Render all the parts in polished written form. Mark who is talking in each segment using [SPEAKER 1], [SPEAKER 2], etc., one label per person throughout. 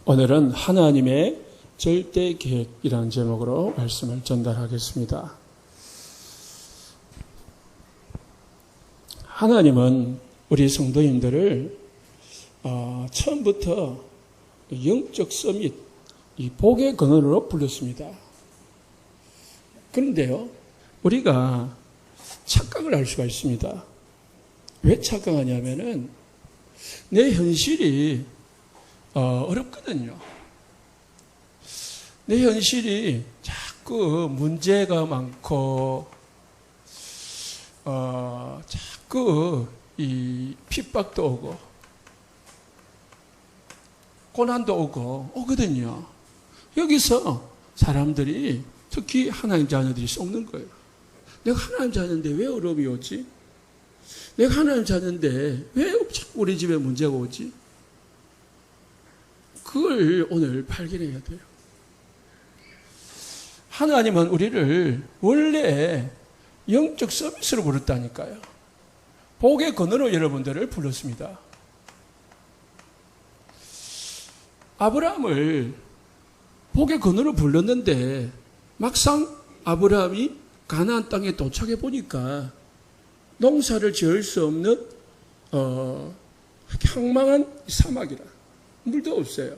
[SPEAKER 1] 오늘은 하나님의 절대 계획이라는 제목으로 말씀을 전달하겠습니다. 하나님은 우리 성도님들을 처음부터 영적 서밋, 이 복의 근원으로 불렀습니다. 그런데요, 우리가 착각을 할 수가 있습니다. 왜 착각하냐면은 내 현실이 어렵거든요. 내 현실이 자꾸 문제가 많고 자꾸 이 핍박도 오고 고난도 오거든요. 여기서 사람들이 특히 하나님 자녀들이 썩는 거예요. 내가 하나님 자녀인데 왜 어려움이 오지? 내가 하나님 자녀인데 왜 자꾸 우리 집에 문제가 오지? 그걸 오늘 발견해야 돼요. 하나님은 우리를 원래 영적 서비스로 부르다니까요. 복의 근원으로 여러분들을 불렀습니다. 아브라함을 복의 근원으로 불렀는데 막상 아브라함이 가나안 땅에 도착해 보니까 농사를 지을 수 없는 황망한 사막이라 물도 없어요.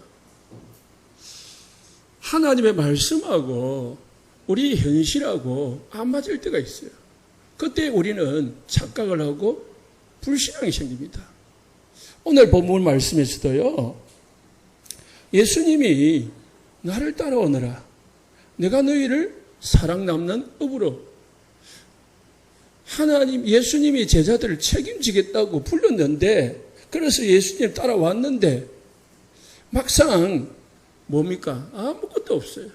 [SPEAKER 1] 하나님의 말씀하고 우리 현실하고 안 맞을 때가 있어요. 그때 우리는 착각을 하고 불신앙이 생깁니다. 오늘 본문 말씀에서도요, 예수님이 나를 따라오너라, 내가 너희를 사랑 남는 업으로, 하나님, 예수님이 제자들을 책임지겠다고 불렀는데, 그래서 예수님 따라왔는데 막상 뭡니까? 아무것도 없어요.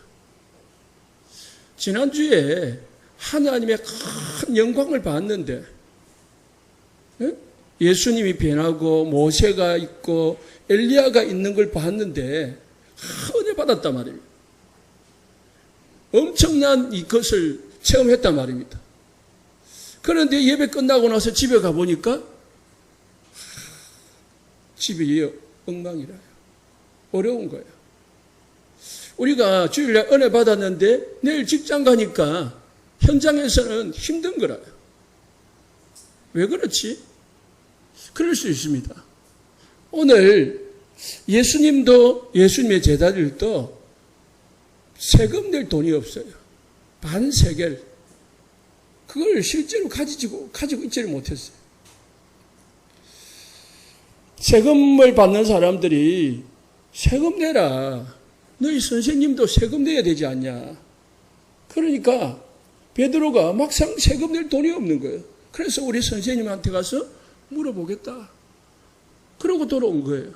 [SPEAKER 1] 지난주에 하나님의 큰 영광을 봤는데 예수님이 변하고 모세가 있고 엘리야가 있는 걸 봤는데 은혜 받았단 말입니다. 엄청난 이것을 체험했단 말입니다. 그런데 예배 끝나고 나서 집에 가보니까 집이 엉망이라요. 어려운 거예요. 우리가 주일날 은혜 받았는데 내일 직장 가니까 현장에서는 힘든 거라요. 왜 그렇지? 그럴 수 있습니다. 오늘 예수님도 예수님의 제자들도 세금 낼 돈이 없어요. 반세겔. 그걸 실제로 가지고 있지를 못했어요. 세금을 받는 사람들이 세금 내라. 너희 선생님도 세금 내야 되지 않냐. 그러니까 베드로가 막상 세금 낼 돈이 없는 거예요. 그래서 우리 선생님한테 가서 물어보겠다. 그러고 돌아온 거예요.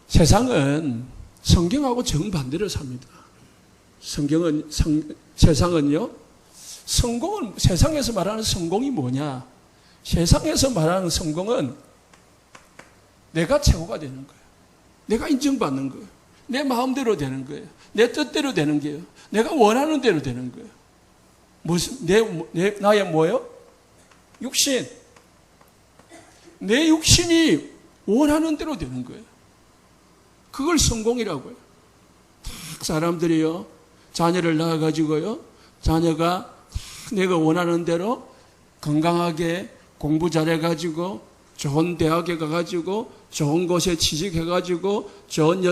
[SPEAKER 1] 세상은 성경하고 정반대로 삽니다. 세상은요, 세상에서 말하는 성공이 뭐냐? 세상에서 말하는 성공은 내가 최고가 되는 거예요. 내가 인정받는 거예요. 내 마음대로 되는 거예요. 내 뜻대로 되는 거예요. 내가 원하는 대로 되는 거예요. 나의 뭐예요? 육신. 내 육신이 원하는 대로 되는 거예요. 그걸 성공이라고요. 딱 사람들이요, 자녀를 낳아가지고요, 자녀가 내가 원하는 대로 건강하게 공부 잘해가지고 좋은 대학에 가가지고 좋은 곳에 취직해가지고 좋은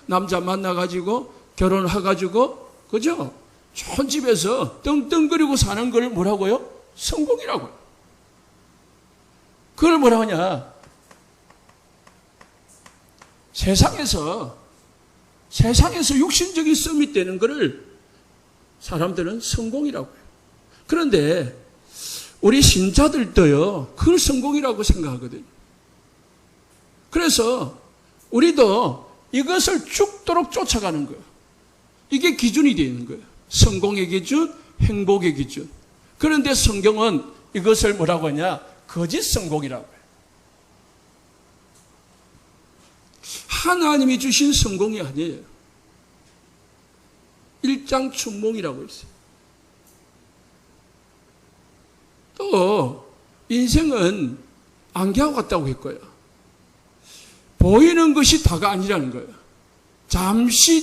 [SPEAKER 1] 남자 만나가지고 결혼해가지고, 그죠? 좋은 집에서 떵떵거리고 사는 걸 뭐라고요? 성공이라고요. 그걸 뭐라 하냐? 세상에서 육신적인 썸이 되는 것을 사람들은 성공이라고 해요. 그런데 우리 신자들도요, 그걸 성공이라고 생각하거든요. 그래서 우리도 이것을 죽도록 쫓아가는 거예요. 이게 기준이 되는 거예요. 성공의 기준, 행복의 기준. 그런데 성경은 이것을 뭐라고 하냐? 거짓 성공이라고 해요. 하나님이 주신 성공이 아니에요. 일장춘몽이라고 있어요. 또 인생은 안개와 같다고 했고요. 보이는 것이 다가 아니라는 거예요. 잠시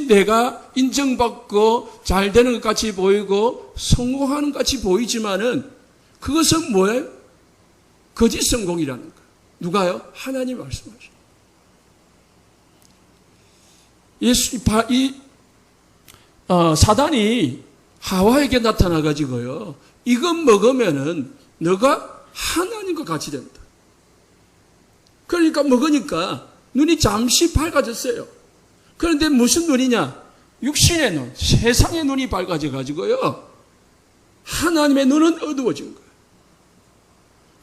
[SPEAKER 1] 내가 인정받고 잘 되는 것 같이 보이고 성공하는 것 같이 보이지만은 그것은 뭐예요? 거짓 성공이라는 거예요. 누가요? 하나님 말씀하시죠. 사단이 하와에게 나타나가지고요. 이것 먹으면은 너가 하나님과 같이 된다. 그러니까 먹으니까 눈이 잠시 밝아졌어요. 그런데 무슨 눈이냐? 육신의 눈, 세상의 눈이 밝아져가지고요. 하나님의 눈은 어두워진 거예요.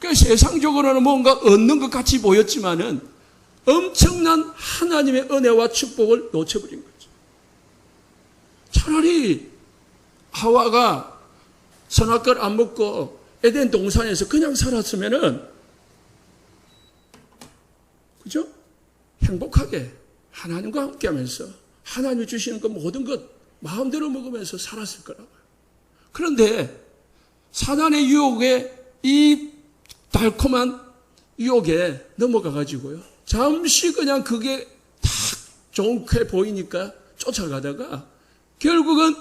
[SPEAKER 1] 그러니까 세상적으로는 뭔가 얻는 것 같이 보였지만은 엄청난 하나님의 은혜와 축복을 놓쳐버린 거죠. 차라리 하와가 선악과를 안 먹고 에덴 동산에서 그냥 살았으면은, 그죠? 행복하게 하나님과 함께 하면서 하나님이 주시는 그 모든 것 마음대로 먹으면서 살았을 거라고요. 그런데 사단의 유혹에, 이 달콤한 유혹에 넘어가가지고요. 잠시 그냥 그게 딱 좋게 보이니까 쫓아가다가 결국은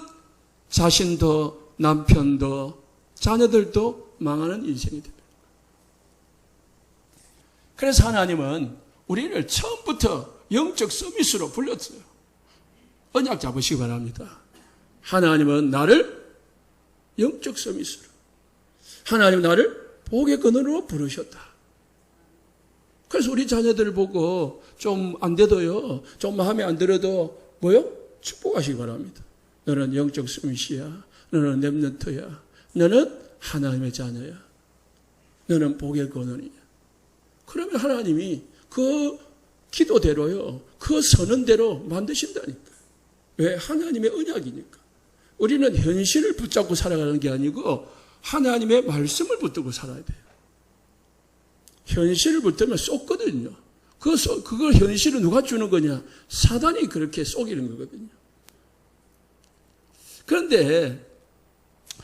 [SPEAKER 1] 자신도 남편도 자녀들도 망하는 인생이 됩니다. 그래서 하나님은 우리를 처음부터 영적 서밋으로 불렀어요. 언약 잡으시기 바랍니다. 하나님은 나를 영적 서밋으로, 하나님은 나를 복의 근원으로 부르셨다. 그래서 우리 자녀들을 보고 좀 안 돼도요, 좀 마음에 안 들어도 뭐요? 축복하시기 바랍니다. 너는 영적 서밋이야. 너는 렘넌트야. 너는 하나님의 자녀야. 너는 복의 근원이야. 그러면 하나님이 그 기도대로요, 그 선언대로 만드신다니까. 왜? 하나님의 언약이니까. 우리는 현실을 붙잡고 살아가는 게 아니고 하나님의 말씀을 붙들고 살아야 돼요. 현실을 붙들면 쏟거든요. 그걸 현실을 누가 주는 거냐? 사단이 그렇게 속이는 거거든요. 그런데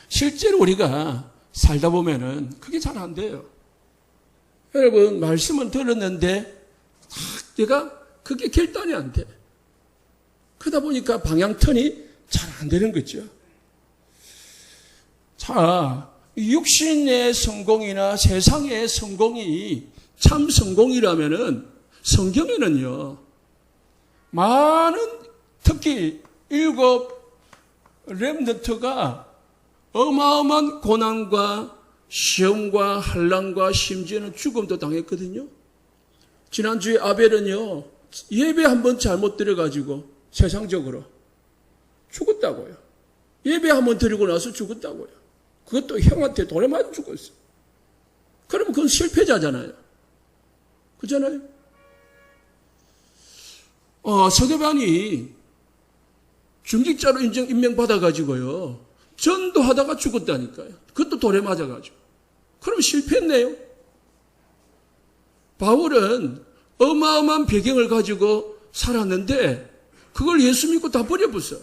[SPEAKER 1] 실제로 우리가 살다 보면은 그게 잘 안 돼요. 여러분, 말씀은 들었는데 내가 그게 결단이 안 돼. 그러다 보니까 방향턴이 잘 안 되는 거죠. 자, 육신의 성공이나 세상의 성공이 참 성공이라면은 성경에는요, 많은, 특히 7 렘넌트가 어마어마한 고난과 시험과 환난과 심지어는 죽음도 당했거든요. 지난주에 아벨은요, 예배 한번 잘못 드려가지고 세상적으로 죽었다고요. 예배 한번 드리고 나서 죽었다고요. 그것도 형한테 돌에 맞아 죽었어요. 그러면 그건 실패자잖아요. 그잖아요. 서대반이 중직자로 임명받아가지고요, 전도하다가 죽었다니까요. 그것도 돌에 맞아가지고. 그럼 실패했네요. 바울은 어마어마한 배경을 가지고 살았는데 그걸 예수 믿고 다 버려버렸어요.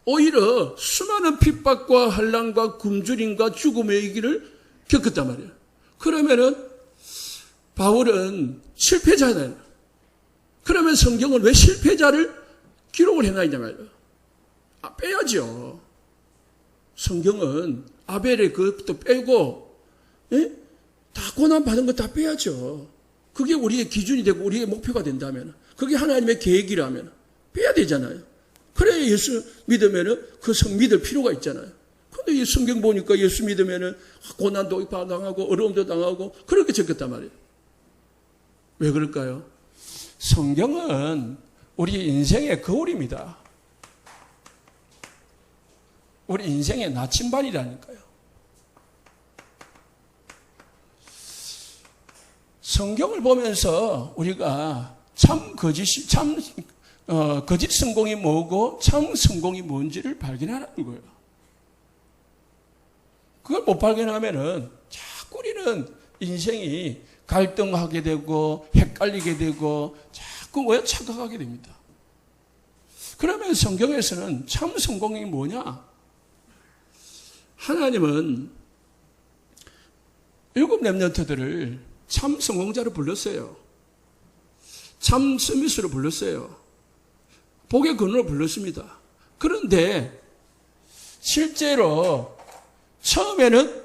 [SPEAKER 1] 오히려 수많은 핍박과 환난과 굶주림과 죽음의 길을 겪었단 말이에요. 그러면은 바울은 실패자잖아요. 그러면 성경은 왜 실패자를 기록을 해놔야 말이에요? 빼야죠. 성경은 아벨의 그것도 빼고, 예? 다 고난받은 거 다 빼야죠. 그게 우리의 기준이 되고 우리의 목표가 된다면, 그게 하나님의 계획이라면 빼야 되잖아요. 그래야 예수 믿으면은 그 성 믿을 필요가 있잖아요. 근데 이 성경 보니까 예수 믿으면은 고난도 당하고 어려움도 당하고 그렇게 적혔단 말이에요. 왜 그럴까요? 성경은 우리 인생의 거울입니다. 우리 인생의 나침반이라니까요. 성경을 보면서 우리가 거짓 성공이 뭐고 참 성공이 뭔지를 발견하는 거예요. 그걸 못 발견하면은 자꾸 우리는 인생이 갈등하게 되고 헷갈리게 되고 자꾸 착각하게 됩니다. 그러면 성경에서는 참 성공이 뭐냐? 하나님은 7 렘넌트들을 참 성공자로 불렀어요. 참 서밋으로 불렀어요. 복의 근원으로 불렀습니다. 그런데 실제로 처음에는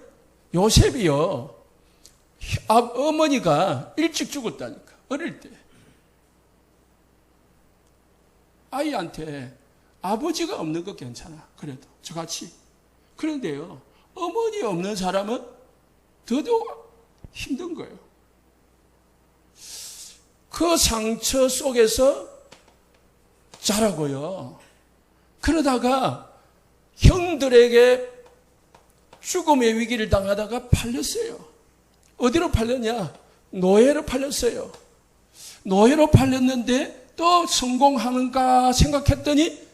[SPEAKER 1] 요셉이요, 어머니가 일찍 죽었다니까. 어릴 때 아이한테 아버지가 없는 거 괜찮아. 그래도 저같이. 그런데요, 어머니 없는 사람은 더더욱 힘든 거예요. 그 상처 속에서 자라고요. 그러다가 형들에게 죽음의 위기를 당하다가 팔렸어요. 어디로 팔렸냐? 노예로 팔렸어요. 노예로 팔렸는데 또 성공하는가 생각했더니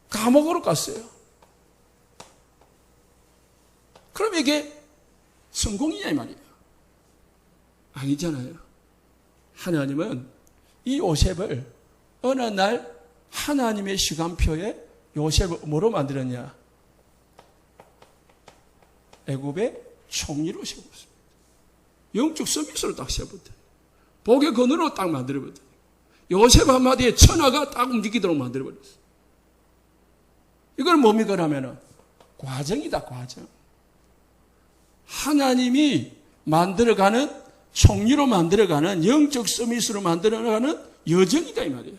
[SPEAKER 1] 감옥으로 갔어요. 그럼 이게 성공이냐 이 말이에요. 아니잖아요. 하나님은 이 요셉을 어느 날 하나님의 시간표에 요셉을 뭐로 만들었냐? 애굽의 총리로 세웠습니다. 영적 서밋으로 딱 세웠거든요. 복의 근원으로 딱 만들어버렸어요. 요셉 한마디에 천하가 딱 움직이도록 만들어버렸어요. 이걸 뭡니까 하면은 과정이다, 과정. 하나님이 만들어가는, 총리로 만들어가는, 영적 서밋으로 만들어가는 여정이다 이 말이에요.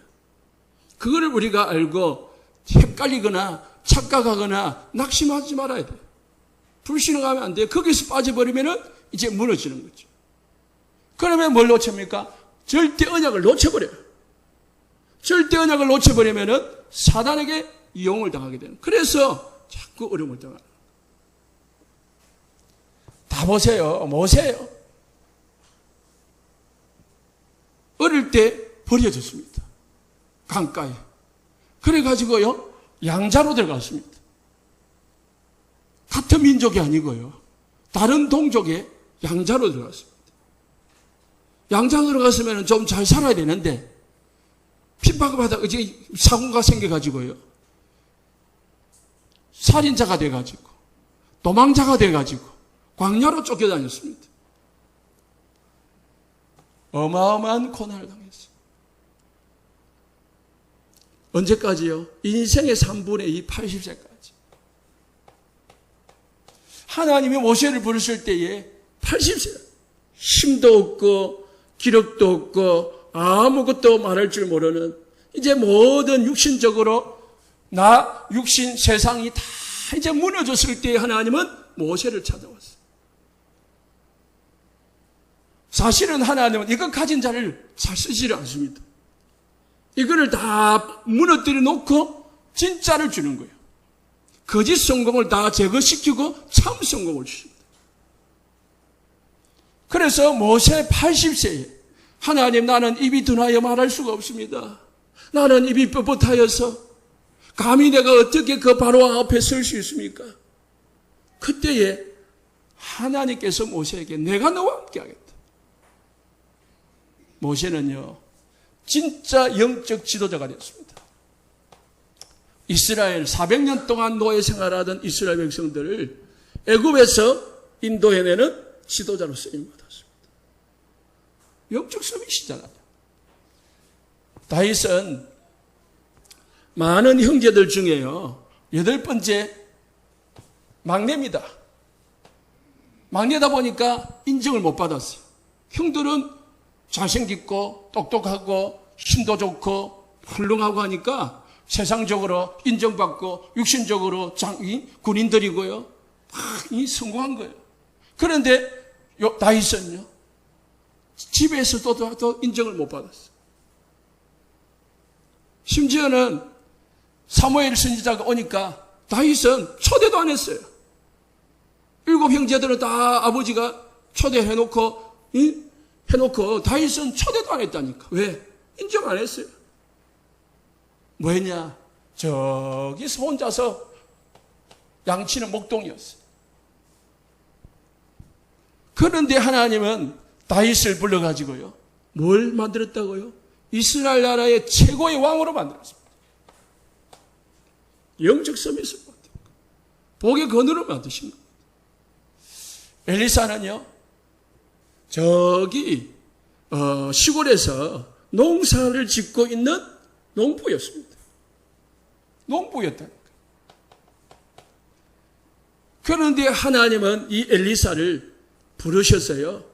[SPEAKER 1] 그거를 우리가 알고 헷갈리거나 착각하거나 낙심하지 말아야 돼요. 불신앙하면 안 돼요. 거기서 빠져버리면 이제 무너지는 거죠. 그러면 뭘 놓칩니까? 절대 언약을 놓쳐버려요. 절대 언약을 놓쳐버리면 사단에게 이용을 당하게 되는. 그래서 자꾸 어려움을 당하는. 다 보세요. 모세요. 어릴 때 버려졌습니다. 강가에. 그래가지고요, 양자로 들어갔습니다. 같은 민족이 아니고요, 다른 동족의 양자로 들어갔습니다. 양자로 들어갔으면 좀 잘 살아야 되는데, 핍박을 받아, 이제 사고가 생겨가지고요, 살인자가 돼가지고, 도망자가 돼가지고, 광야로 쫓겨다녔습니다. 어마어마한 고난을 당했어요. 언제까지요? 인생의 3분의 2, 80세까지. 하나님이 모세를 부르실 때에 80세. 힘도 없고, 기력도 없고, 아무것도 말할 줄 모르는, 이제 모든 육신적으로, 육신, 세상이 다 이제 무너졌을 때에 하나님은 모세를 찾아왔어요. 사실은 하나님은 이거 가진 자를 잘 쓰지를 않습니다. 이거를 다 무너뜨려 놓고 진짜를 주는 거예요. 거짓 성공을 다 제거시키고 참 성공을 주십니다. 그래서 모세 80세에 하나님, 나는 입이 둔하여 말할 수가 없습니다. 나는 입이 뻣뻣하여서 감히 내가 어떻게 그 바로 앞에 설 수 있습니까? 그때에 하나님께서 모세에게 내가 너와 함께 하겠다. 모세는요, 진짜 영적 지도자가 되었습니다. 이스라엘 400년 동안 노예 생활하던 이스라엘 백성들을 애굽에서 인도해내는 지도자로 쓰임받았습니다. 영적 서밋이잖아요. 다윗은 많은 형제들 중에요, 8번째 막내입니다. 막내다 보니까 인정을 못 받았어요. 형들은 잘생겼고 똑똑하고 힘도 좋고 훌륭하고 하니까 세상적으로 인정받고 육신적으로 군인들이고요, 성공한 거예요. 그런데 다윗은요, 집에서도 인정을 못 받았어요. 심지어는 사무엘 선지자가 오니까 다윗은 초대도 안 했어요. 7 형제들은 다 아버지가 초대해놓고 다윗은 초대도 안 했다니까. 왜? 인정 안 했어요. 뭐 했냐? 저기서 혼자서 양치는 목동이었어요. 그런데 하나님은 다윗을 불러가지고요, 뭘 만들었다고요? 이스라엘 나라의 최고의 왕으로 만들었습니다. 영적 서밋을 만든 거예요. 복의 근원으로 만드신 겁니다. 엘리사는요, 저기 시골에서 농사를 짓고 있는 농부였습니다. 농부였다니까. 그런데 하나님은 이 엘리사를 부르셨어요.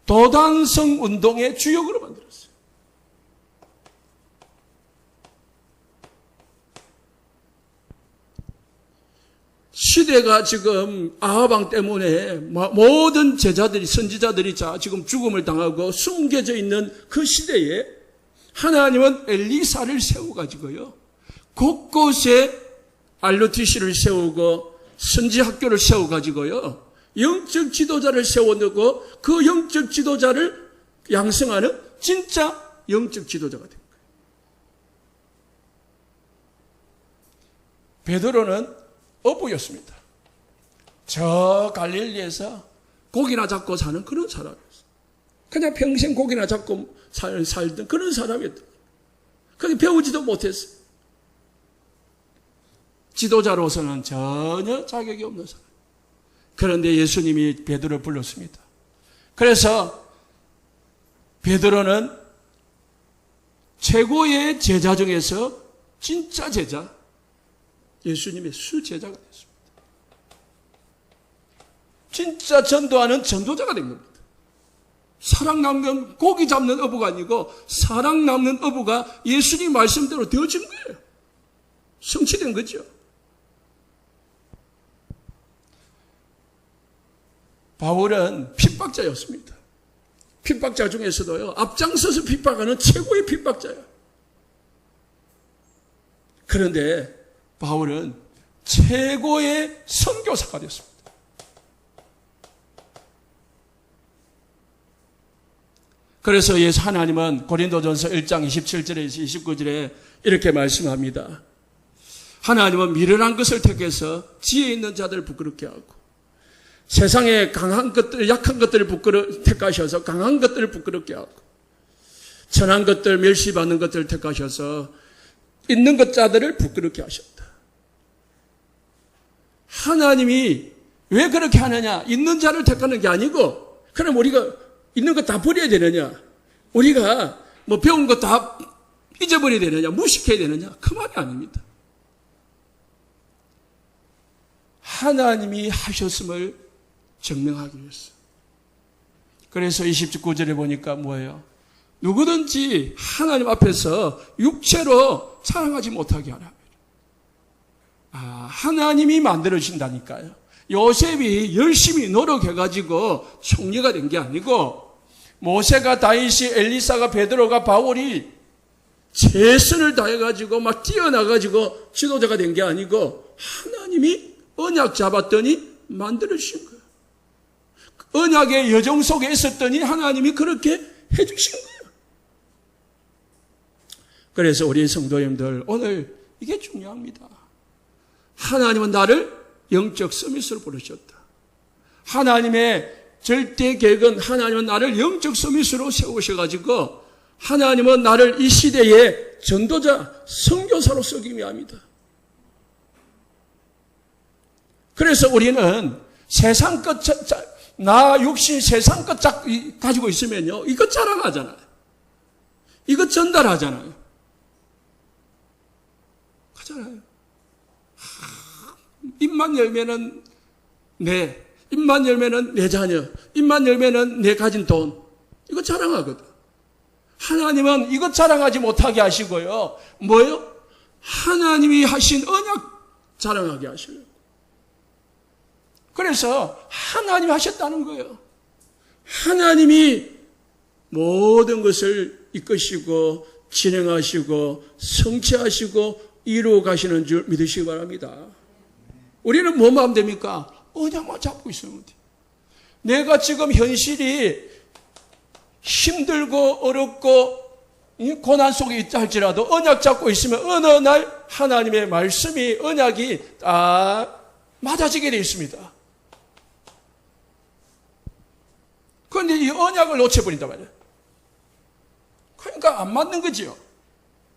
[SPEAKER 1] 도단성 운동의 주역으로 만들었어요. 시대가 지금 아하방 때문에 모든 제자들이, 선지자들이 지금 죽음을 당하고 숨겨져 있는 그 시대에 하나님은 엘리사를 세워가지고요, 곳곳에 ROTC를 세우고 선지학교를 세워가지고요, 영적 지도자를 세워놓고 그 영적 지도자를 양성하는 진짜 영적 지도자가 된 거예요. 베드로는 어부였습니다. 저 갈릴리에서 고기나 잡고 사는 그런 사람이었어요. 그냥 평생 고기나 잡고 살던 그런 사람이었던 거예요. 그게 배우지도 못했어요. 지도자로서는 전혀 자격이 없는 사람. 그런데 예수님이 베드로를 불렀습니다. 그래서 베드로는 최고의 제자 중에서 진짜 제자, 예수님의 수제자가 됐습니다. 진짜 전도하는 전도자가 된 겁니다. 사랑 남는, 고기 잡는 어부가 아니고 사랑 남는 어부가 예수님 말씀대로 되어진 거예요. 성취된 거죠. 바울은 핍박자였습니다. 핍박자 중에서도요, 앞장서서 핍박하는 최고의 핍박자예요. 그런데 바울은 최고의 선교사가 되었습니다. 그래서 하나님은 고린도전서 1장 27절에서 29절에 이렇게 말씀합니다. 하나님은 미련한 것을 택해서 지혜 있는 자들을 부끄럽게 하고 세상에 강한 것들, 약한 것들을 택하셔서 강한 것들을 부끄럽게 하고 천한 것들, 멸시받는 것들을 택하셔서 있는 것 자들을 부끄럽게 하셨다. 하나님이 왜 그렇게 하느냐? 있는 자를 택하는 게 아니고, 그럼 우리가 있는 거 다 버려야 되느냐? 우리가 배운 거 다 잊어버려야 되느냐? 무식해야 되느냐? 그 말이 아닙니다. 하나님이 하셨음을 증명하기 위해서. 그래서 29절에 보니까 뭐예요? 누구든지 하나님 앞에서 육체로 자랑하지 못하게 하라. 하나님이 만들어주신다니까요. 요셉이 열심히 노력해가지고 총리가 된 게 아니고, 모세가, 다윗이, 엘리사가, 베드로가, 바울이 최선을 다해가지고 막 뛰어나가지고 지도자가 된 게 아니고, 하나님이 언약 잡았더니 만들어주신 거예요. 언약의 여정 속에 있었더니 하나님이 그렇게 해주신 거예요. 그래서 우리 성도님들, 오늘 이게 중요합니다. 하나님은 나를 영적 서밋으로 부르셨다. 하나님의 절대 계획은, 하나님은 나를 영적 서밋으로 세우셔가지고 하나님은 나를 이 시대의 전도자, 선교사로 쓰기 위함이다. 그래서 우리는 세상 것, 나 육신 세상 것 가지고 있으면요, 이것 자랑하잖아요. 이것 전달하잖아요. 하잖아요. 입만 열면은 입만 열면은 내 자녀, 입만 열면은 내 가진 돈, 이거 자랑하거든. 하나님은 이것 자랑하지 못하게 하시고요. 뭐요? 하나님이 하신 언약 자랑하게 하시려고. 그래서 하나님이 하셨다는 거예요. 하나님이 모든 것을 이끄시고 진행하시고 성취하시고 이루어 가시는 줄 믿으시기 바랍니다. 우리는 뭐만 하면 됩니까? 언약만 잡고 있으면 돼. 내가 지금 현실이 힘들고 어렵고 고난 속에 있다 할지라도 언약 잡고 있으면 어느 날 하나님의 말씀이, 언약이 딱 맞아지게 되어 있습니다. 그런데 이 언약을 놓쳐버린단 말이에요. 그러니까 안 맞는 거지요.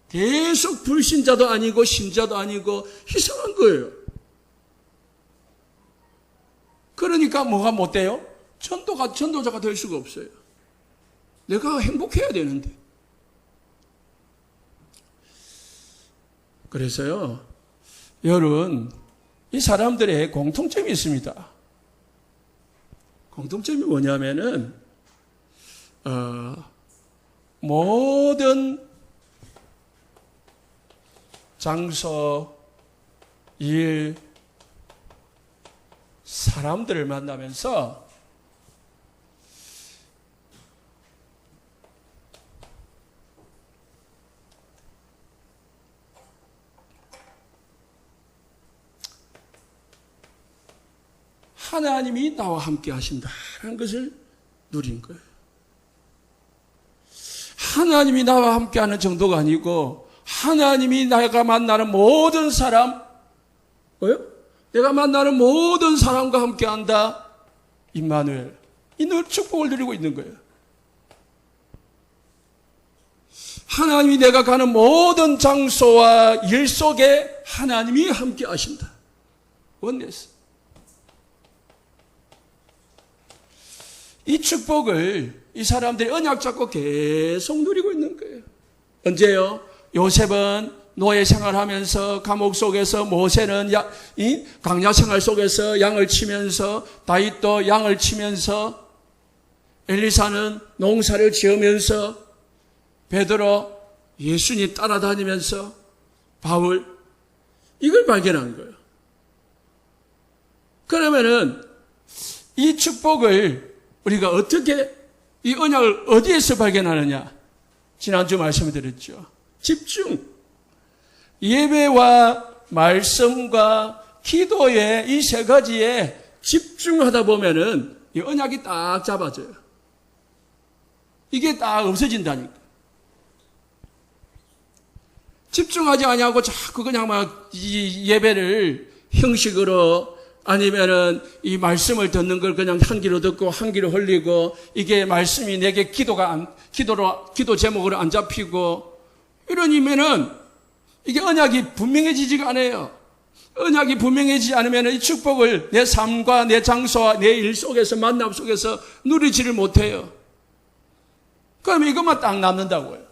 [SPEAKER 1] 계속 불신자도 아니고 신자도 아니고 이상한 거예요. 그러니까 뭐가 못 돼요? 전도자가 될 수가 없어요. 내가 행복해야 되는데. 그래서요, 여러분, 이 사람들의 공통점이 있습니다. 공통점이 뭐냐면은, 모든 장소, 일, 사람들을 만나면서 하나님이 나와 함께 하신다는 것을 누린 거예요. 하나님이 나와 함께 하는 정도가 아니고 하나님이 내가 만나는 모든 사람, 뭐요? 내가 만나는 모든 사람과 함께 한다. 임마누엘. 이 늘 축복을 누리고 있는 거예요. 하나님이 내가 가는 모든 장소와 일 속에 하나님이 함께 하신다. 원내스. 이 축복을 이 사람들이 언약 잡고 계속 누리고 있는 거예요. 언제요? 요셉은 노예 생활하면서 감옥 속에서, 모세는 광야 생활 속에서 양을 치면서, 다윗도 양을 치면서, 엘리사는 농사를 지으면서, 베드로 예수님 따라다니면서, 바울 이걸 발견한 거예요. 그러면은 이 축복을 우리가 어떻게, 이 언약을 어디에서 발견하느냐? 지난주 말씀을 드렸죠. 집중. 예배와 말씀과 기도의 이 세 가지에 집중하다 보면은 이 언약이 딱 잡아져요. 이게 딱 없어진다니까. 집중하지 아니하고 자꾸 그냥 막 이 예배를 형식으로, 아니면은 이 말씀을 듣는 걸 그냥 한 귀로 듣고 한 귀로 흘리고, 이게 말씀이 내게 기도 제목으로 안 잡히고, 이러면은 이게 언약이 분명해지지가 않아요. 언약이 분명해지지 않으면 이 축복을 내 삶과 내 장소와 내 일 속에서, 만남 속에서 누리지를 못해요. 그러면 이것만 딱 남는다고요.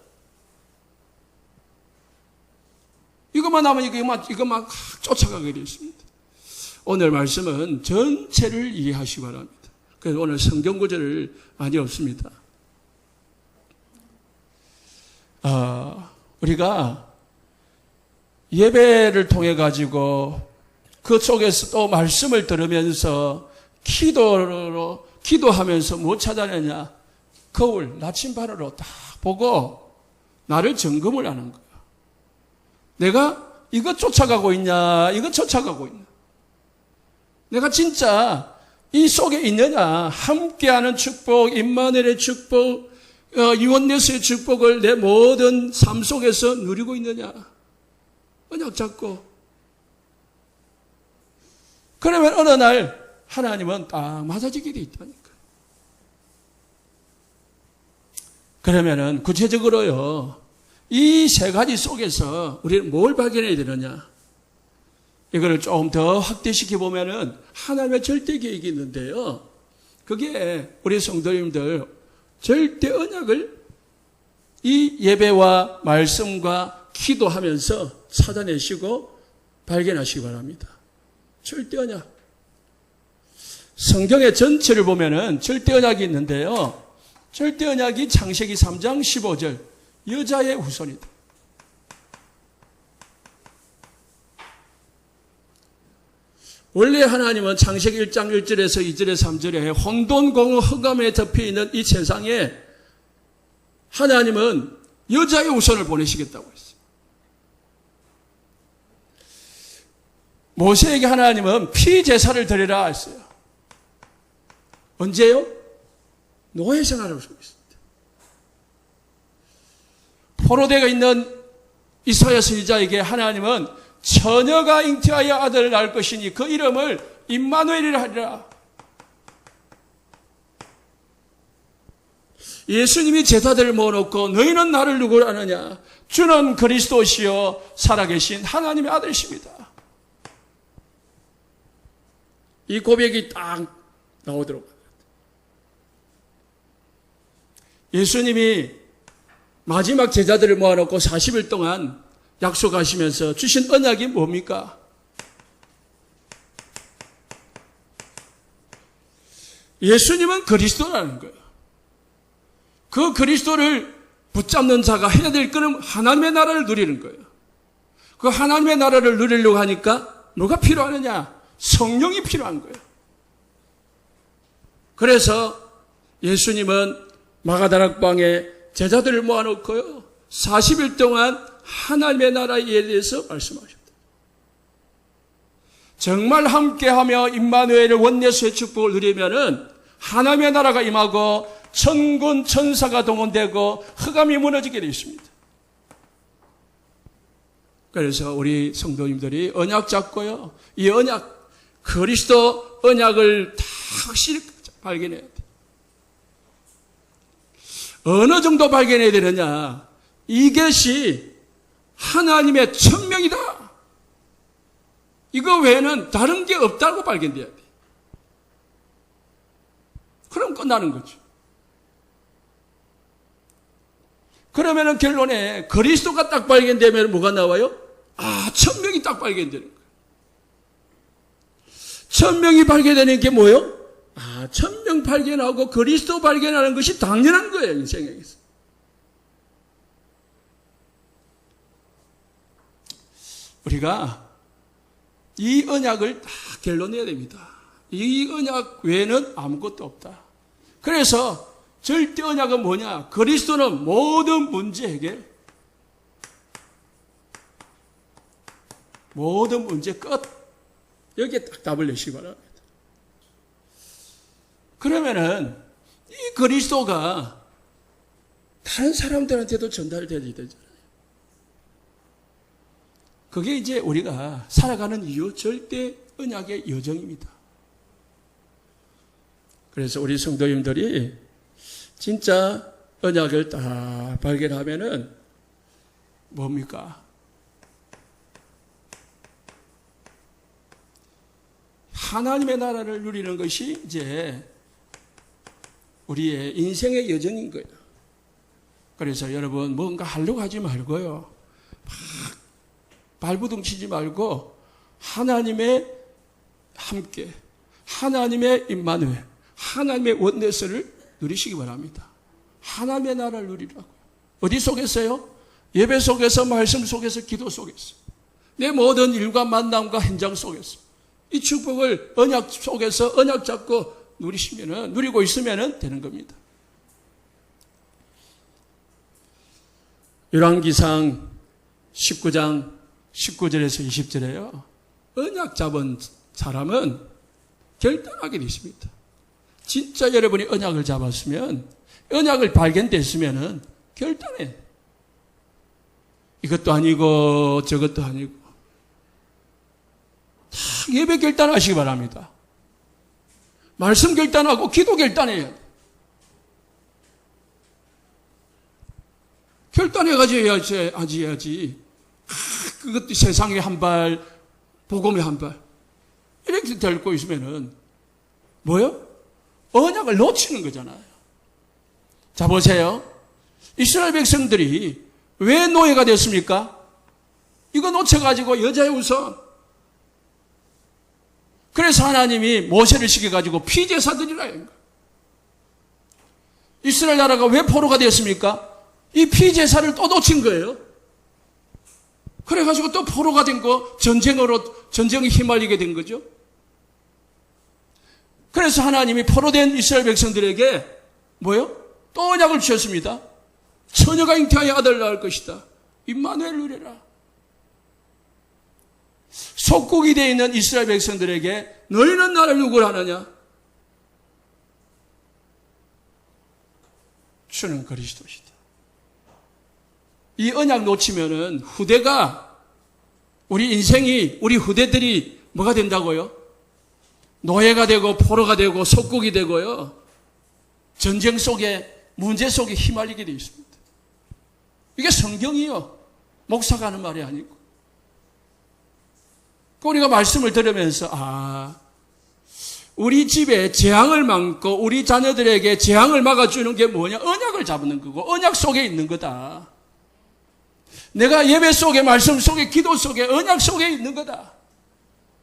[SPEAKER 1] 이것만 남으면 이것만 쫓아가게 되어 있습니다. 오늘 말씀은 전체를 이해하시기 바랍니다. 그래서 오늘 성경 구절을 많이 없습니다. 우리가 예배를 통해 가지고 그 속에서 또 말씀을 들으면서 기도하면서 뭐 찾아내냐? 거울, 나침반으로 딱 보고 나를 점검을 하는 거예요. 내가 이거 쫓아가고 있냐? 이거 쫓아가고 있냐? 내가 진짜 이 속에 있느냐? 함께하는 축복, 임마누엘의 축복, 유언예수의 축복을 내 모든 삶 속에서 누리고 있느냐? 언약 잡고. 그러면 어느 날 하나님은 딱 맞아지게 돼 있다니까. 그러면은 구체적으로요, 이 세 가지 속에서 우리는 뭘 발견해야 되느냐? 이걸 조금 더 확대시켜 보면은 하나님의 절대 계획이 있는데요. 그게 우리 성도님들 절대 언약을 이 예배와 말씀과 기도하면서 찾아내시고 발견하시기 바랍니다. 절대 언약. 성경의 전체를 보면은 절대 언약이 있는데요. 절대 언약이 창세기 3장 15절, 여자의 후손이다. 원래 하나님은 창세기 1장 1절에서 2절에 3절에 혼돈공허 흑암에 덮여있는 이 세상에 하나님은 여자의 후손을 보내시겠다고 했어요. 모세에게 하나님은 피제사를 드리라 했어요. 언제요? 노예 생활을 하고 있습니다. 포로되어 있는 이스라엘 선지자에게 하나님은 처녀가 잉태하여 아들을 낳을 것이니 그 이름을 임마누엘이라 하리라. 예수님이 제자들을 모아놓고 너희는 나를 누구로 아느냐? 주는 그리스도시요 살아계신 하나님의 아들이십니다. 이 고백이 딱 나오도록. 예수님이 마지막 제자들을 모아놓고 40일 동안 약속하시면서 주신 언약이 뭡니까? 예수님은 그리스도라는 거예요. 그 그리스도를 붙잡는 자가 해야 될 것은 하나님의 나라를 누리는 거예요. 그 하나님의 나라를 누리려고 하니까 뭐가 필요하느냐? 성령이 필요한 거예요. 그래서 예수님은 마가다락방에 제자들을 모아놓고요, 40일 동안 하나님의 나라에 대해서 말씀하셨다. 정말 함께하며 임마누엘의 원내수의 축복을 누리면은 하나님의 나라가 임하고 천군 천사가 동원되고 흑암이 무너지게 되어 있습니다. 그래서 우리 성도님들이 언약 잡고요, 이 언약, 그리스도 언약을 다 확실히 발견해야 돼. 어느 정도 발견해야 되느냐? 이것이 하나님의 천명이다. 이거 외에는 다른 게 없다고 발견돼야 돼. 그럼 끝나는 거죠. 그러면은 결론에 그리스도가 딱 발견되면 뭐가 나와요? 아, 천명이 딱 발견되는 거예요. 천명이 발견되는 게 뭐예요? 아, 천명 발견하고 그리스도 발견하는 것이 당연한 거예요, 인생에서. 우리가 이 언약을 다 결론내야 됩니다. 이 언약 외에는 아무것도 없다. 그래서 절대 언약은 뭐냐? 그리스도는 모든 문제 해결, 모든 문제 끝. 여기에 딱 답을 내시기 바랍니다. 그러면은 이 그리스도가 다른 사람들한테도 전달돼야 되잖아요. 그게 이제 우리가 살아가는 이유, 절대 언약의 여정입니다. 그래서 우리 성도님들이 진짜 언약을 딱 발견하면은 뭡니까? 하나님의 나라를 누리는 것이 이제 우리의 인생의 여정인 거예요. 그래서 여러분 뭔가 하려고 하지 말고요, 막 발부둥 치지 말고 하나님의 함께, 하나님의 임마누엘, 하나님의 원내스를 누리시기 바랍니다. 하나님의 나라를 누리라고요. 어디 속에서요? 예배 속에서, 말씀 속에서, 기도 속에서, 내 모든 일과 만남과 현장 속에서 이 축복을 언약 속에서 언약 잡고 누리고 있으면 되는 겁니다. 열왕기상 19장 19절에서 20절에요. 언약 잡은 사람은 결단하게 되어 있습니다. 진짜 여러분이 언약을 잡았으면, 언약을 발견됐으면 결단해. 이것도 아니고 저것도 아니고 다 예배 결단하시기 바랍니다. 말씀 결단하고 기도 결단해야 돼. 결단해가지고 해야지. 그것도 세상에 한 발, 복음에 한 발. 이렇게 들고 있으면은 뭐요? 언약을 놓치는 거잖아요. 자, 보세요. 이스라엘 백성들이 왜 노예가 됐습니까? 이거 놓쳐가지고 여자의 우선. 그래서 하나님이 모세를 시켜가지고 피제사 드리라 한 거예요. 이스라엘 나라가 왜 포로가 되었습니까? 이 피제사를 또 놓친 거예요. 그래가지고 또 포로가 된 거, 전쟁에 휘말리게 된 거죠. 그래서 하나님이 포로된 이스라엘 백성들에게 뭐요? 또 언약을 주셨습니다. 처녀가 잉태하여 아들을 낳을 것이다. 임마누엘 누려라. 속국이 되어 있는 이스라엘 백성들에게 너희는 나를 누구를 하느냐? 주는 그리스도시다. 이 언약 놓치면은 후대가, 우리 인생이, 우리 후대들이 뭐가 된다고요? 노예가 되고 포로가 되고 속국이 되고요, 전쟁 속에, 문제 속에 휘말리게 되어 있습니다. 이게 성경이요, 목사가 하는 말이 아니고. 우리가 말씀을 들으면서 우리 집에 재앙을 막고 우리 자녀들에게 재앙을 막아주는 게 뭐냐? 언약을 잡는 거고 언약 속에 있는 거다. 내가 예배 속에, 말씀 속에, 기도 속에, 언약 속에 있는 거다.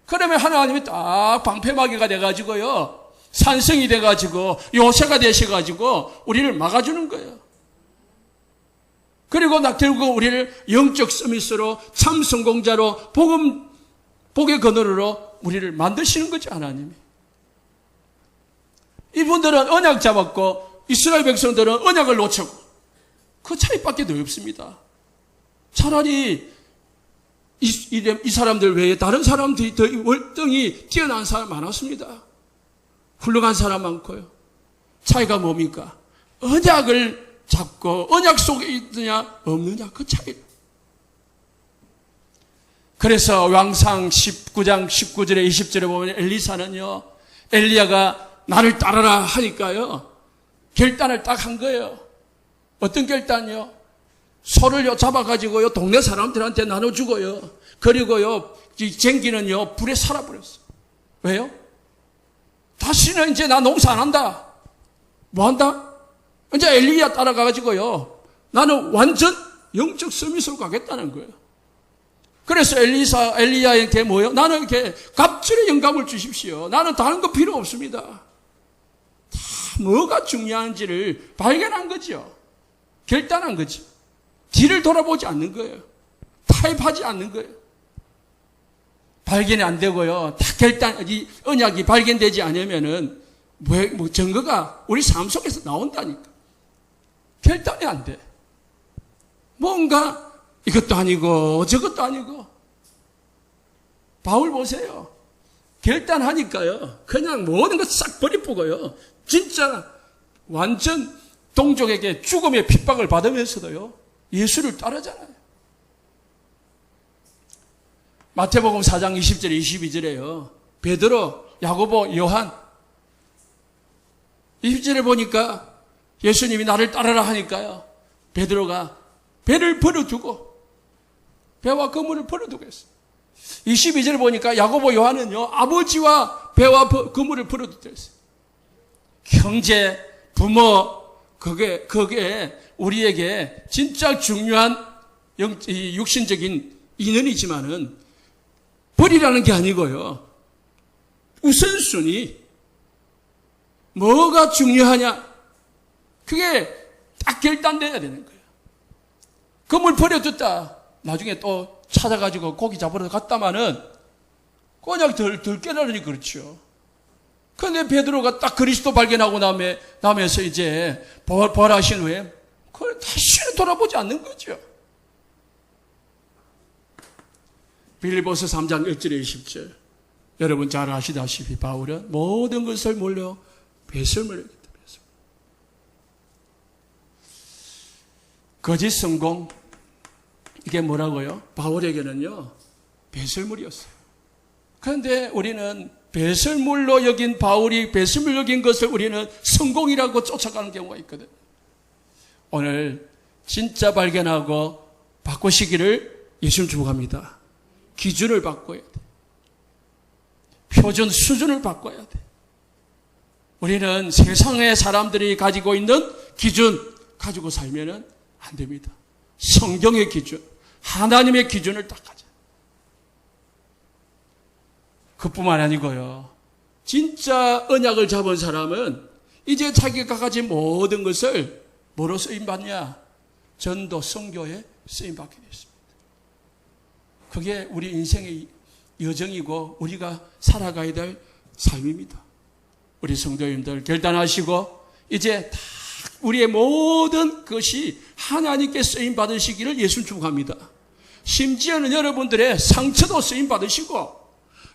[SPEAKER 1] 그러면 하나님이 딱 방패막이가 돼가지고요, 산성이 돼가지고 요새가 되셔가지고 우리를 막아주는 거예요. 그리고 결국 우리를 영적 서밋으로 참 성공자로 복의 그늘으로 우리를 만드시는 거죠, 하나님이. 이분들은 언약 잡았고 이스라엘 백성들은 언약을 놓쳤고 그 차이밖에 더 없습니다. 차라리 이 사람들 외에 다른 사람들이 더 월등히 뛰어난 사람 많았습니다. 훌륭한 사람 많고요. 차이가 뭡니까? 언약을 잡고 언약 속에 있느냐 없느냐 그 차이. 그래서 왕상 19장 19절에 20절에 보면 엘리사는요, 엘리야가 나를 따르라 하니까요, 결단을 딱 한 거예요. 어떤 결단이요? 소를 잡아가지고요, 동네 사람들한테 나눠주고요. 그리고요, 이 쟁기는요, 불에 살아버렸어. 왜요? 다시는 이제 나 농사 안 한다. 뭐 한다? 이제 엘리야 따라가가지고요, 나는 완전 영적 서밋으로 가겠다는 거예요. 그래서 엘리야에게 뭐요? 나는 이렇게 갑절의 영감을 주십시오. 나는 다른 거 필요 없습니다. 다 뭐가 중요한지를 발견한 거죠. 결단한 거죠. 뒤를 돌아보지 않는 거예요. 타협하지 않는 거예요. 발견이 안 되고요. 다 이 언약이 발견되지 않으면은, 증거가 우리 삶 속에서 나온다니까. 결단이 안 돼. 뭔가, 이것도 아니고, 저것도 아니고. 바울 보세요. 결단하니까요. 그냥 모든 것 싹 버리고요. 진짜, 완전 동족에게 죽음의 핍박을 받으면서도요, 예수를 따르잖아요. 마태복음 4장 20절에 22절에요. 베드로, 야고보, 요한. 20절에 보니까 예수님이 나를 따르라 하니까요. 베드로가 배를 버려두고 배와 그물을 버려두고 했어요. 22절에 보니까 야고보, 요한은요. 아버지와 배와 그물을 버려두고 했어요. 형제, 부모, 그게 우리에게 진짜 중요한 육신적인 인연이지만은 버리라는 게 아니고요. 우선순위. 뭐가 중요하냐. 그게 딱 결단돼야 되는 거예요. 그물 버려뒀다. 나중에 또 찾아가지고 고기 잡으러 갔다마는 그냥 덜 깨달으니 그렇죠. 그런데 베드로가 딱 그리스도 발견하고 남에서 이제 부활하신 후에 그걸 다시는 돌아보지 않는 거죠. 빌립보서 3장 1절에 20절. 여러분 잘 아시다시피 바울은 모든 것을 몰려 배설물을 했다. 거짓 성공. 이게 뭐라고요? 바울에게는요, 배설물이었어요. 그런데 우리는 배설물로 여긴 바울이 배설물 여긴 것을 우리는 성공이라고 쫓아가는 경우가 있거든. 오늘 진짜 발견하고 바꾸시기를 예수님 축복합니다. 기준을 바꿔야 돼. 표준 수준을 바꿔야 돼. 우리는 세상의 사람들이 가지고 있는 기준 가지고 살면은 안 됩니다. 성경의 기준, 하나님의 기준을 딱 가져. 그뿐만 아니고요. 진짜 언약을 잡은 사람은 이제 자기가 가진 모든 것을 뭐로 쓰임받냐? 전도, 선교에 쓰임받게 됐습니다. 그게 우리 인생의 여정이고 우리가 살아가야 될 삶입니다. 우리 성도님들 결단하시고 이제 다 우리의 모든 것이 하나님께 쓰임받으시기를 예수님 축복합니다. 심지어는 여러분들의 상처도 쓰임받으시고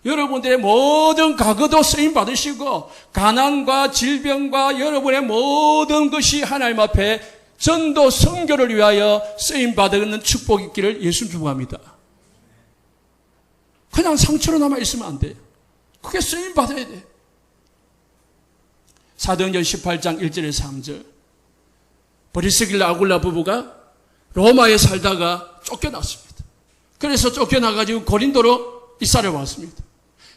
[SPEAKER 1] 여러분들의 모든 과거도 쓰임받으시고 가난과 질병과 여러분의 모든 것이 하나님 앞에 전도 선교를 위하여 쓰임받는 축복이 있기를 예수님 축복합니다. 그냥 상처로 남아있으면 안 돼요. 그게 쓰임받아야 돼. 사도행전 18장 1절에 3절. 브리스길라 아굴라 부부가 로마에 살다가 쫓겨났습니다. 그래서 쫓겨나가지고 고린도로 이사를 왔습니다.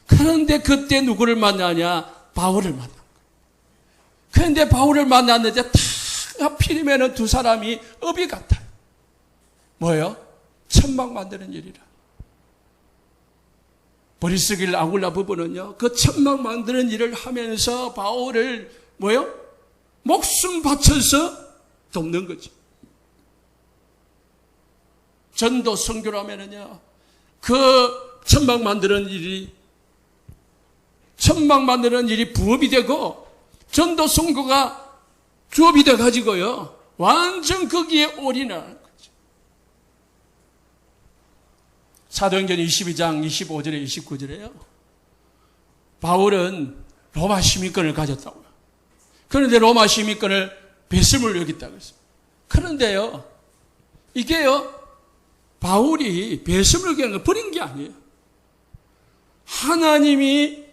[SPEAKER 1] 그런데 그때 누구를 만나냐? 바울을 만난 거예요. 그런데 바울을 만났는데 다 하필이면 두 사람이 업이 같아요. 뭐예요? 천막 만드는 일이라. 브리스길 아굴라 부부는요, 그 천막 만드는 일을 하면서 바울을 뭐예요? 목숨 바쳐서 돕는 거죠. 전도 선교라면은요, 그 천막 만드는 일이 부업이 되고 전도 선교가 주업이 돼 가지고요, 완전 거기에 올인하는 거죠. 사도행전 22장 25절에 29절에요. 바울은 로마 시민권을 가졌다고요. 그런데 로마 시민권을 배설물로 여겼다고 했습니다. 그런데요, 이게요, 바울이 배설물을 버린 게 아니에요. 하나님이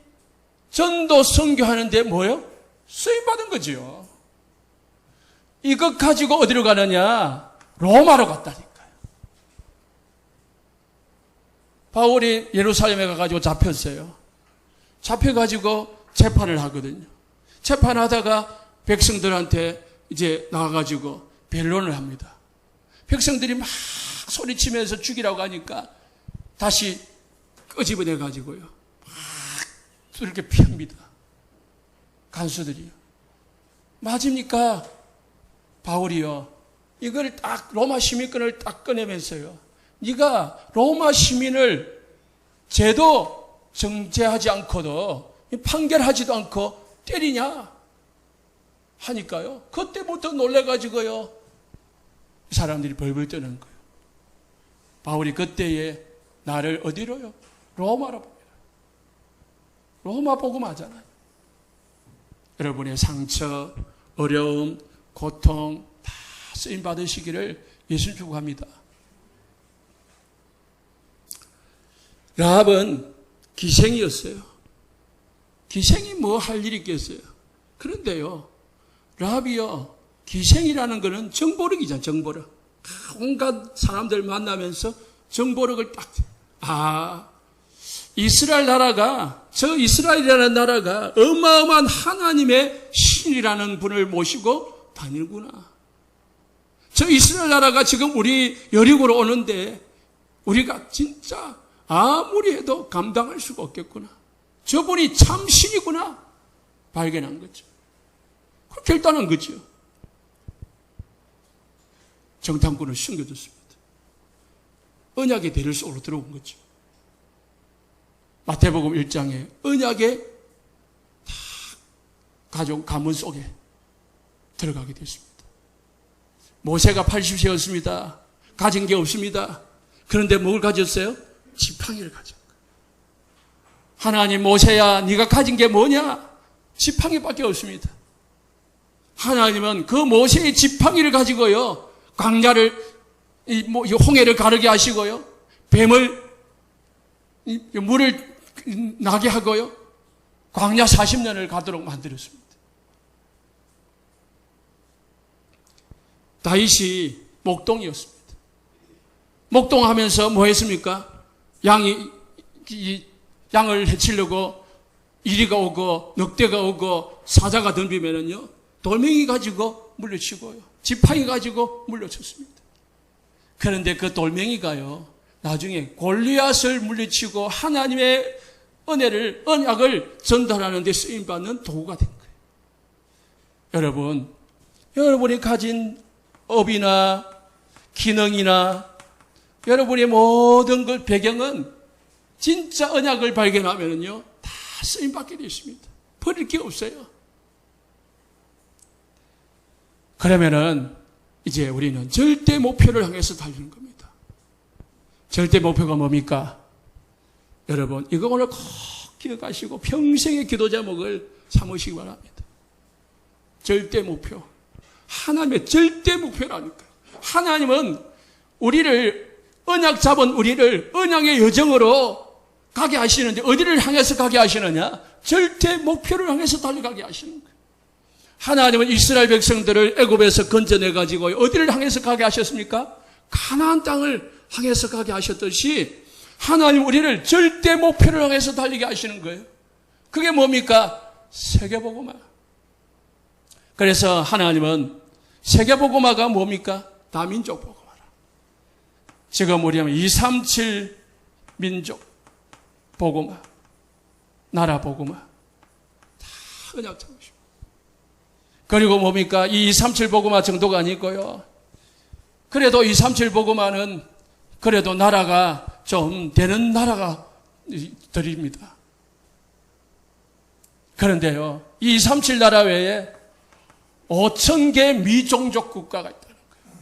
[SPEAKER 1] 전도 선교하는데 뭐예요? 쓰임받은 거죠. 이것 가지고 어디로 가느냐? 로마로 갔다니까요. 바울이 예루살렘에 가가지고 잡혔어요. 잡혀가지고 재판을 하거든요. 재판하다가 백성들한테 이제 나와가지고 변론을 합니다. 백성들이 막 소리치면서 죽이라고 하니까 다시 끄집어내가지고요, 막 이렇게 핍니다. 간수들이요. 맞습니까? 바울이요, 이걸 딱 로마 시민권을 딱 꺼내면서요, 네가 로마 시민을 제도 정죄하지 않고도 판결하지도 않고 때리냐 하니까요, 그때부터 놀래가지고요, 사람들이 벌벌 떠는 거예요. 바울이 그때에 나를 어디로요? 로마로 봅니다. 로마 복음 하잖아요. 여러분의 상처, 어려움, 고통 다 쓰임 받으시기를 예수 축복합니다. 라합은 기생이었어요. 기생이 뭐 할 일이 있겠어요. 그런데요, 라합이요, 기생이라는 것은 정보력이잖아요. 정보력. 온갖 사람들 만나면서 정보력을 딱, 이스라엘 나라가, 저 이스라엘이라는 나라가 어마어마한 하나님의 신이라는 분을 모시고 다니는구나. 저 이스라엘 나라가 지금 우리 여리고로 오는데 우리가 진짜 아무리 해도 감당할 수가 없겠구나. 저분이 참 신이구나 발견한 거죠. 결단한 거죠. 정탐꾼을 숨겨뒀습니다. 언약의 대를 속으로 들어온 거죠. 마태복음 1장에 언약의 다 가족 가문 속에 들어가게 됐습니다. 모세가 80세였습니다. 가진 게 없습니다. 그런데 뭘 가졌어요? 지팡이를 가진 거예요. 하나님, 모세야, 네가 가진 게 뭐냐? 지팡이밖에 없습니다. 하나님은 그 모세의 지팡이를 가지고요, 광야를, 홍해를 가르게 하시고요, 뱀을, 물을 나게 하고요, 광야 40년을 가도록 만들었습니다. 다윗이 목동이었습니다. 목동하면서 뭐 했습니까? 양을 해치려고 이리가 오고 늑대가 오고 사자가 덤비면은요, 돌멩이 가지고 물려치고요, 지팡이 가지고 물려쳤습니다. 그런데 그 돌멩이가요, 나중에 골리앗을 물리치고 하나님의 언약을 전달하는 데 쓰임받는 도구가 된 거예요. 여러분이 가진 업이나 기능이나 여러분의 모든 그 배경은 진짜 언약을 발견하면요, 다 쓰임받게 되어 있습니다. 버릴 게 없어요. 그러면은 이제 우리는 절대 목표를 향해서 달리는 겁니다. 절대 목표가 뭡니까? 여러분, 이거 오늘 꼭 기억하시고 평생의 기도 제목을 삼으시기 바랍니다. 절대 목표. 하나님의 절대 목표라니까요. 하나님은 언약 잡은 우리를 언약의 여정으로 가게 하시는데, 어디를 향해서 가게 하시느냐? 절대 목표를 향해서 달려가게 하시는 거예요. 하나님은 이스라엘 백성들을 애굽에서 건져내가지고 어디를 향해서 가게 하셨습니까? 가나안 땅을 향해서 가게 하셨듯이 하나님 우리를 절대 목표를 향해서 달리게 하시는 거예요. 그게 뭡니까? 세계복음화. 그래서 하나님은 세계복음화가 뭡니까? 다민족 복음화라. 지금 우리 하면 237 민족 복음화, 나라 복음화 다 언약 잡으시고. 그리고 뭡니까? 이 237 복음화 정도가 아니고요. 그래도 237 복음화는 그래도 나라가 좀 되는 나라가 드립니다. 그런데요, 이 237 나라 외에 5,000개 미종족 국가가 있다는 거예요.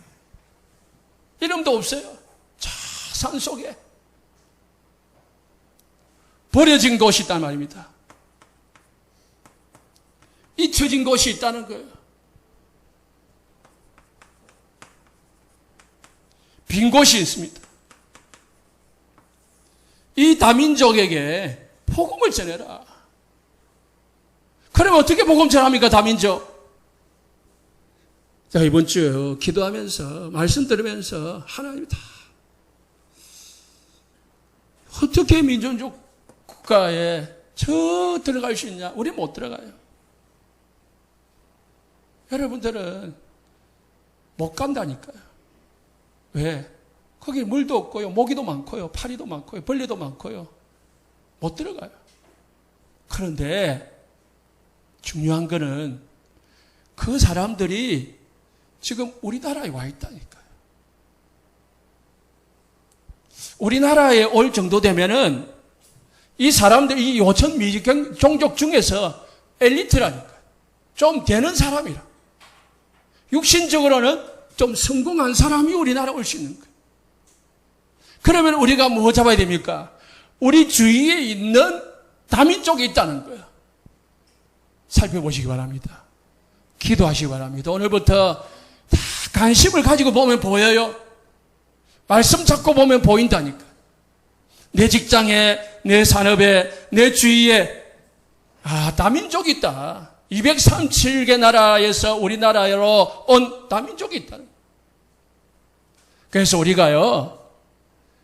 [SPEAKER 1] 이름도 없어요. 저 산 속에 버려진 곳이 있단 말입니다. 잊혀진 곳이 있다는 거예요. 빈 곳이 있습니다. 이 다민족에게 복음을 전해라. 그러면 어떻게 복음 전합니까, 다민족? 자, 이번 주에 기도하면서, 말씀 들으면서, 하나님이 다, 어떻게 민족적 국가에 저 들어갈 수 있냐? 우리 못 들어가요. 여러분들은 못 간다니까요. 왜? 거기 물도 없고요, 모기도 많고요, 파리도 많고요, 벌레도 많고요. 못 들어가요. 그런데 중요한 거는 그 사람들이 지금 우리나라에 와 있다니까요. 우리나라에 올 정도 되면은 이 사람들, 이 5천 미직 종족 중에서 엘리트라니까요. 좀 되는 사람이라. 육신적으로는 좀 성공한 사람이 우리나라에 올 수 있는 거예요. 그러면 우리가 뭐 잡아야 됩니까? 우리 주위에 있는 다민족이 있다는 거예요. 살펴보시기 바랍니다. 기도하시기 바랍니다. 오늘부터 다 관심을 가지고 보면 보여요. 말씀 잡고 보면 보인다니까. 내 직장에, 내 산업에, 내 주위에 다민족이 있다. 237개 나라에서 우리나라로 온 다민족이 있다는 거예요. 그래서 우리가요,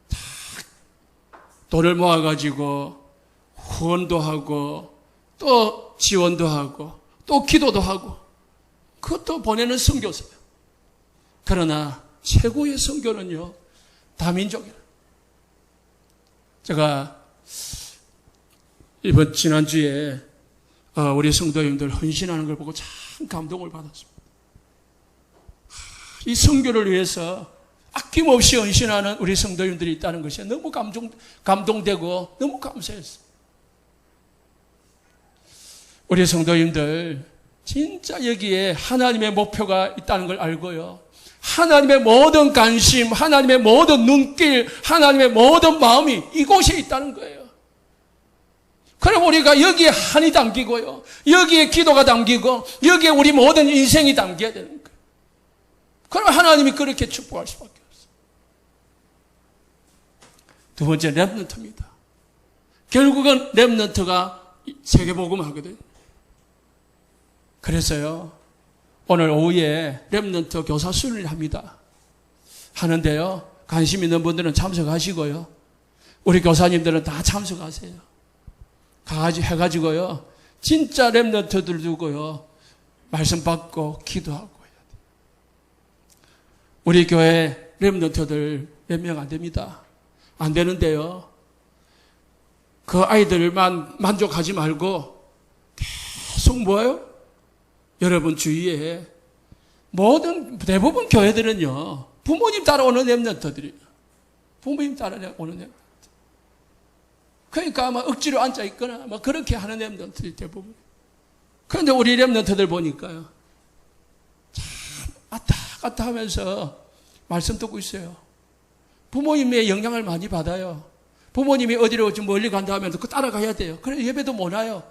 [SPEAKER 1] 다 돈을 모아가지고 후원도 하고 또 지원도 하고 또 기도도 하고 그것도 보내는 선교사예요. 그러나 최고의 선교는요, 다민족이에요. 제가 이번 지난주에 우리 성도님들 헌신하는 걸 보고 참 감동을 받았습니다. 이 선교를 위해서 아낌없이 헌신하는 우리 성도님들이 있다는 것이 너무 감동되고 너무 감사했어요. 우리 성도님들 진짜 여기에 하나님의 목표가 있다는 걸 알고요, 하나님의 모든 관심, 하나님의 모든 눈길, 하나님의 모든 마음이 이곳에 있다는 거예요. 그럼 우리가 여기에 한이 담기고요, 여기에 기도가 담기고, 여기에 우리 모든 인생이 담겨야 되는 거예요. 그럼 하나님이 그렇게 축복할 수밖에 없어요. 두 번째, 렘넌트입니다. 결국은 렘넌트가 세계복음 하거든요. 그래서요, 오늘 오후에 렘넌트 교사 수련을 합니다. 하는데요, 관심 있는 분들은 참석하시고요, 우리 교사님들은 다 참석하세요. 해가지고요, 진짜 렘넌트들 두고요, 말씀 받고 기도하고 해야 돼요. 우리 교회 렘넌트들 몇 명 안 됩니다. 안 되는데요, 그 아이들만 만족하지 말고 계속 뭐예요? 여러분 주위에 대부분 교회들은요, 부모님 따라오는 렘넌트들이에요. 부모님 따라오는 렘넌트. 그러니까 아마 억지로 앉아있거나 그렇게 하는 렘넌트들이 대부분. 그런데 우리 렘넌트들 보니까요, 참 왔다 갔다 하면서 말씀 듣고 있어요. 부모님의 영향을 많이 받아요. 부모님이 어디로 좀 멀리 간다 하면 그 따라가야 돼요. 그래서 예배도 못 와요.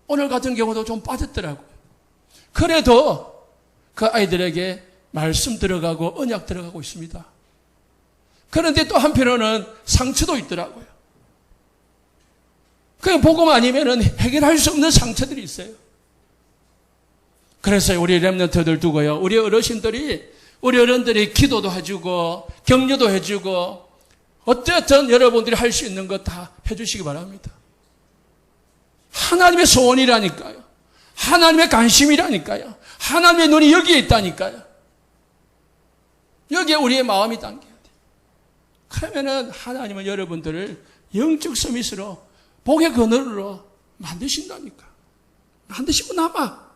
[SPEAKER 1] 오늘 같은 경우도 좀 빠졌더라고요. 그래도 그 아이들에게 말씀 들어가고 언약 들어가고 있습니다. 그런데 또 한편으로는 상처도 있더라고요. 그냥 복음 아니면은 해결할 수 없는 상처들이 있어요. 그래서 우리 렘넌트들 두고요, 우리 어른들이 기도도 해주고 격려도 해주고 어쨌든 여러분들이 할 수 있는 거 다 해주시기 바랍니다. 하나님의 소원이라니까요. 하나님의 관심이라니까요. 하나님의 눈이 여기에 있다니까요. 여기에 우리의 마음이 담겨야 돼요. 그러면은 하나님은 여러분들을 영적 서밋으로 복의 그늘로 만드신다니까. 만드시고 남아.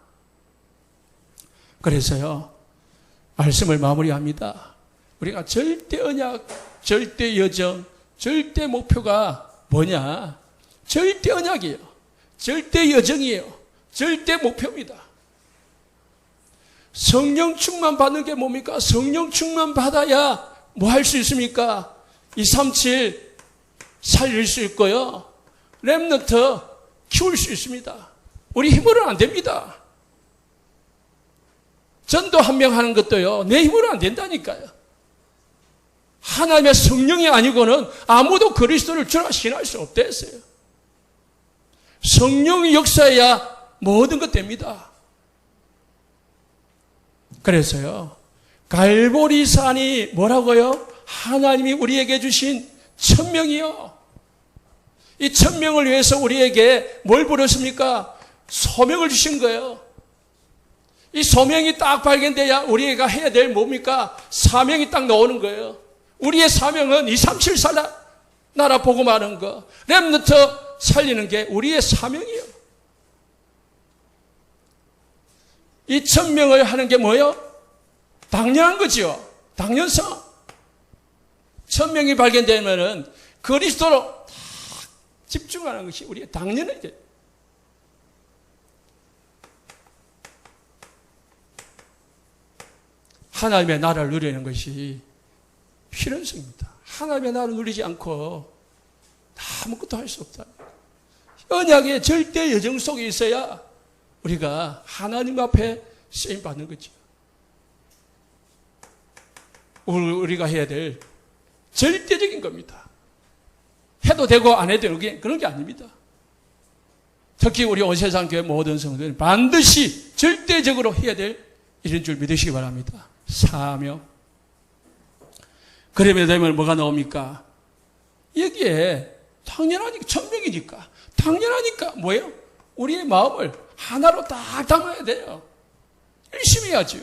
[SPEAKER 1] 그래서요, 말씀을 마무리합니다. 우리가 절대 언약, 절대 여정, 절대 목표가 뭐냐? 절대 언약이에요. 절대 여정이에요. 절대 목표입니다. 성령 충만 받는 게 뭡니까? 성령 충만 받아야 뭐 할 수 있습니까? 237 살릴 수 있고요. 렘넌트 키울 수 있습니다. 우리 힘으로는 안 됩니다. 전도 한 명 하는 것도요, 내 힘으로는 안 된다니까요. 하나님의 성령이 아니고는 아무도 그리스도를 주라 신할 수 없댔어요. 성령이 역사해야 모든 것 됩니다. 그래서요, 갈보리산이 뭐라고요? 하나님이 우리에게 주신 천명이요. 이 천명을 위해서 우리에게 뭘 부르십니까? 소명을 주신 거예요. 이 소명이 딱 발견돼야 우리가 해야 될 뭡니까? 사명이 딱 나오는 거예요. 우리의 사명은 237 나라 복음하는 거, 렘넌트 살리는 게 우리의 사명이에요. 이 천명을 하는 게 뭐예요? 당연한 거죠. 당연성. 천명이 발견되면은 그리스도로 딱 집중하는 것이 우리의 당연해야 돼요. 하나님의 나라를 누리는 것이 필연성입니다. 하나님의 나라를 누리지 않고 아무것도 할 수 없다. 언약의 절대 여정 속에 있어야 우리가 하나님 앞에 쓰임 받는 거죠. 우리가 해야 될 절대적인 겁니다. 해도 되고 안 해도 되고 그런 게 아닙니다. 특히 우리 온세상교회 모든 성도들은 반드시 절대적으로 해야 될 일인 줄 믿으시기 바랍니다. 사명. 그러면 되면 뭐가 나옵니까? 여기에 당연하니까, 천명이니까, 당연하니까 뭐예요? 우리의 마음을 하나로 딱 담아야 돼요. 열심히 해야죠.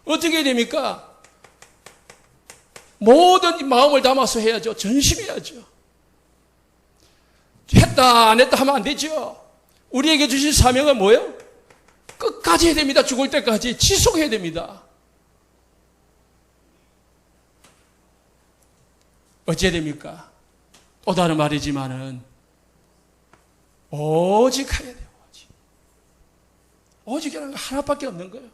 [SPEAKER 1] 어떻게 됩니까? 모든 마음을 담아서 해야죠. 전심해야죠. 했다 안 했다 하면 안 되죠. 우리에게 주신 사명은 뭐예요? 끝까지 해야 됩니다. 죽을 때까지 지속해야 됩니다. 어찌해야 됩니까? 또 다른 말이지만은 오직 해야 돼요. 오직이라는 거 하나밖에 없는 거예요.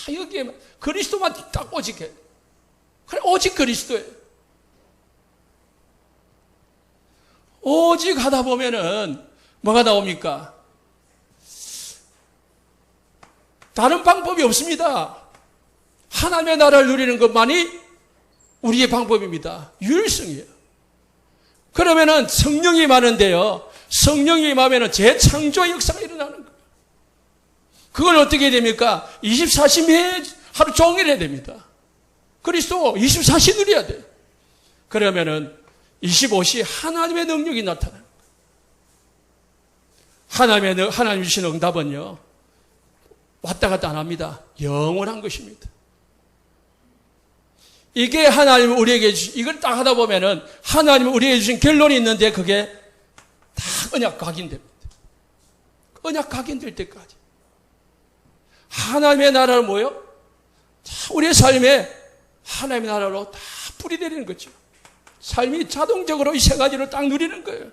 [SPEAKER 1] 다 여기에 그리스도만 딱 오직해. 그래, 오직 그리스도예요. 오직 하다 보면은 뭐가 나옵니까? 다른 방법이 없습니다. 하나님의 나라를 누리는 것만이 우리의 방법입니다. 유일성이에요. 그러면은 성령이 많은데요. 성령이 임하면은 재창조의 역사가 일어나는 거예요. 그걸 어떻게 해야 됩니까? 24시 매 하루 종일 해야 됩니다. 그리스도 24시 누려야 돼요. 그러면은 25시 하나님의 능력이 나타나는 거예요. 하나님 주신 응답은요, 왔다 갔다 안 합니다. 영원한 것입니다. 이게 하나님 우리에게 이걸 딱 하다 보면은 하나님 우리에게 주신 결론이 있는데 그게 다 언약 각인됩니다. 언약 각인될 때까지. 하나님의 나라를 뭐요? 우리의 삶에 하나님의 나라로 다 뿌리내리는 거죠. 삶이 자동적으로 이 세 가지를 딱 누리는 거예요.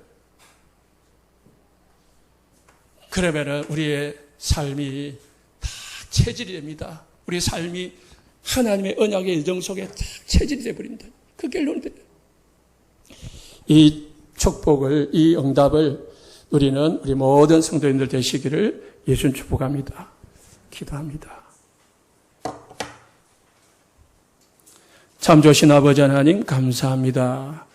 [SPEAKER 1] 그러면은 우리의 삶이 다 체질이 됩니다. 우리의 삶이 하나님의 언약의 예정 속에 다 체질이 되어버린다. 그 결론이 돼요. 이 축복을, 이 응답을 누리는 우리 모든 성도님들 되시기를 예수님 축복합니다. 기도합니다. 참 좋으신 아버지 하나님 감사합니다.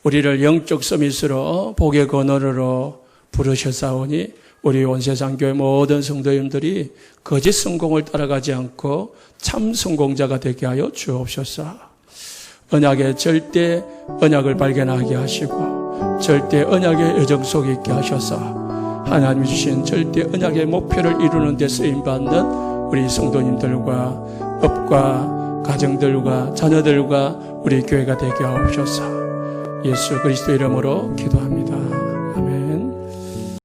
[SPEAKER 1] 우리를 영적 서밋으로 복의 건어로 부르셨사오니 우리 온세상 교회 모든 성도님들이 거짓 성공을 따라가지 않고 참 성공자가 되게 하여 주옵소서. 언약의 절대 언약을 발견하게 하시고 절대 언약의 여정 속에 있게 하셔서 하나님이 주신 절대 언약의 목표를 이루는 데 쓰임받는 우리 성도님들과 업과 가정들과 자녀들과 우리 교회가 되게 하옵소서. 예수 그리스도 이름으로 기도합니다.